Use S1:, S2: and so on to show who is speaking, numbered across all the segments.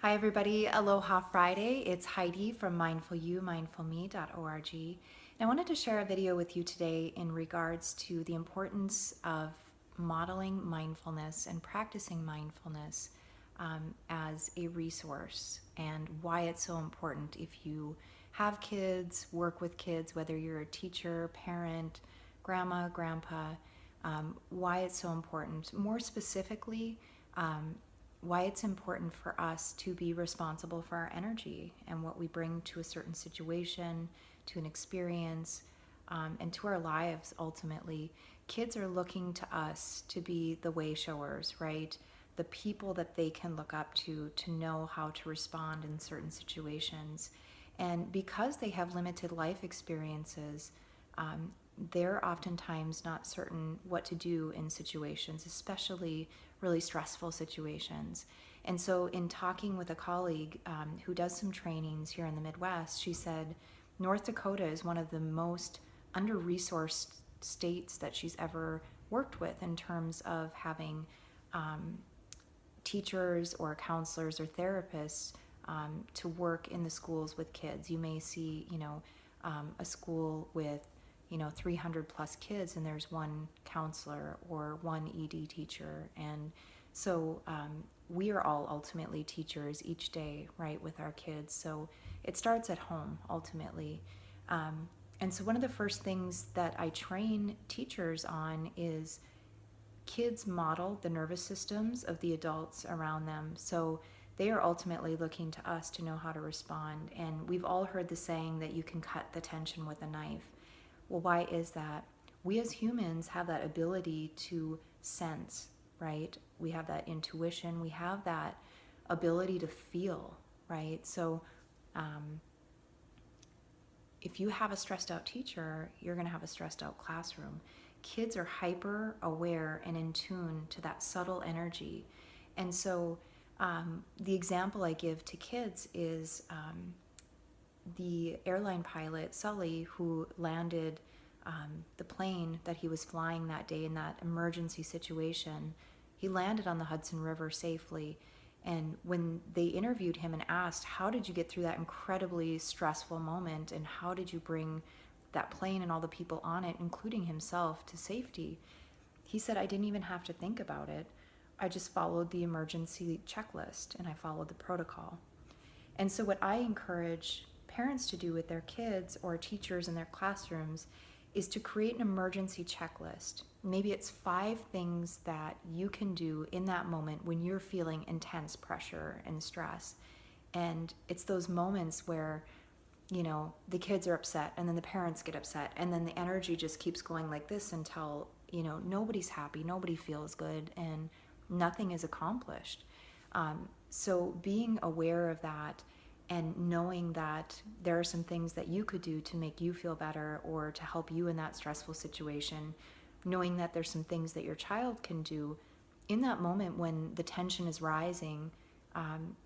S1: Hi everybody, Aloha Friday. It's Heidi from mindfulme.org. And I wanted to share a video with you today in regards to the importance of modeling mindfulness and practicing mindfulness as a resource, and why it's so important if you have kids, work with kids, whether you're a teacher, parent, grandma, grandpa, why it's so important. More specifically, why it's important for us to be responsible for our energy and what we bring to a certain situation, to an experience, and to our lives ultimately. Kids are looking to us to be the way showers, right? The people that they can look up to know how to respond in certain situations. And because they have limited life experiences, they're oftentimes not certain what to do in situations, especially really stressful situations. And so, in talking with a colleague who does some trainings here in the Midwest, she said North Dakota is one of the most under resourced states that she's ever worked with in terms of having teachers or counselors or therapists to work in the schools with kids. You may see, a school with 300 plus kids, and there's one counselor or one ED teacher. And so we are all ultimately teachers each day, right, with our kids. So it starts at home ultimately. And so one of the first things that I train teachers on is kids model the nervous systems of the adults around them. So they are ultimately looking to us to know how to respond. And we've all heard the saying that you can cut the tension with a knife. Well, why is that? We as humans have that ability to sense, right? We have that intuition. We have that ability to feel, right? So if you have a stressed out teacher, you're going to have a stressed out classroom. Kids are hyper aware and in tune to that subtle energy. And so the example I give to kids is the airline pilot, Sully, who landed the plane that he was flying that day in that emergency situation. He landed on the Hudson River safely. And when they interviewed him and asked, how did you get through that incredibly stressful moment, and how did you bring that plane and all the people on it, including himself, to safety? He said, I didn't even have to think about it. I just followed the emergency checklist and I followed the protocol. And so what I encourage parents to do with their kids or teachers in their classrooms is to create an emergency checklist. Maybe it's 5 things that you can do in that moment when you're feeling intense pressure and stress. And it's those moments where, the kids are upset, and then the parents get upset, and then the energy just keeps going like this until, nobody's happy, nobody feels good, and nothing is accomplished. So being aware of that and knowing that there are some things that you could do to make you feel better or to help you in that stressful situation, knowing that there's some things that your child can do in that moment when the tension is rising,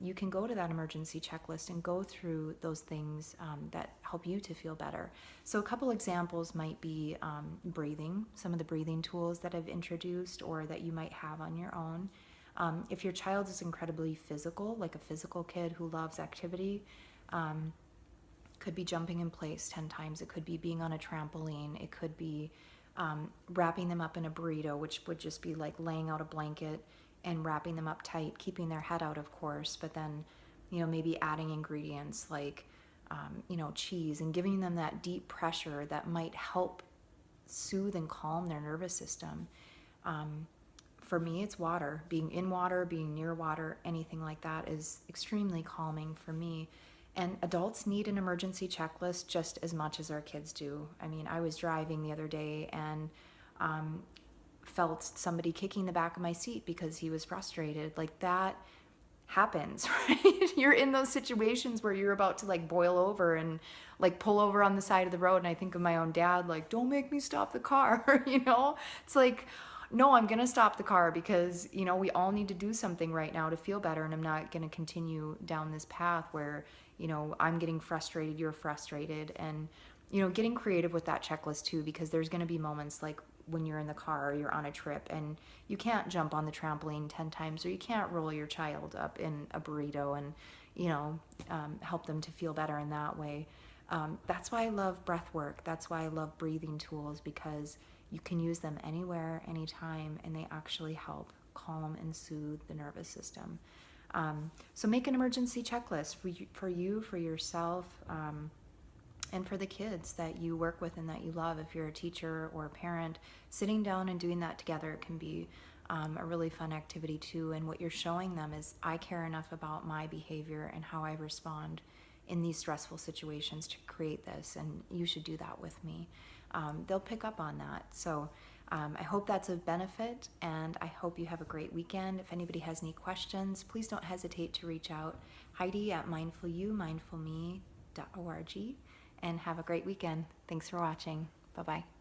S1: you can go to that emergency checklist and go through those things that help you to feel better. So a couple examples might be breathing, some of the breathing tools that I've introduced or that you might have on your own. If your child is incredibly physical, like a physical kid who loves activity, could be jumping in place 10 times. It could be being on a trampoline. It could be wrapping them up in a burrito, which would just be like laying out a blanket and wrapping them up tight, keeping their head out, of course, but then, maybe adding ingredients like, cheese, and giving them that deep pressure that might help soothe and calm their nervous system. For me, it's water. Being in water, being near water, anything like that is extremely calming for me. And adults need an emergency checklist just as much as our kids do. I mean, I was driving the other day and felt somebody kicking the back of my seat because he was frustrated. Like, that happens, right? You're in those situations where you're about to like boil over and like pull over on the side of the road. And I think of my own dad, like, don't make me stop the car. It's like, no, I'm going to stop the car because, we all need to do something right now to feel better. And I'm not going to continue down this path where, I'm getting frustrated, you're frustrated. And, getting creative with that checklist too, because there's going to be moments like when you're in the car or you're on a trip and you can't jump on the trampoline 10 times, or you can't roll your child up in a burrito and, help them to feel better in that way. That's why I love breath work. That's why I love breathing tools, because you can use them anywhere, anytime, and they actually help calm and soothe the nervous system. So make an emergency checklist for yourself, and for the kids that you work with and that you love. If you're a teacher or a parent, sitting down and doing that together can be a really fun activity too. And what you're showing them is, I care enough about my behavior and how I respond in these stressful situations to create this, and you should do that with me. They'll pick up on that. So I hope that's of benefit, and I hope you have a great weekend. If anybody has any questions, please don't hesitate to reach out. Heidi at mindfulme.org, and have a great weekend. Thanks for watching. Bye-bye.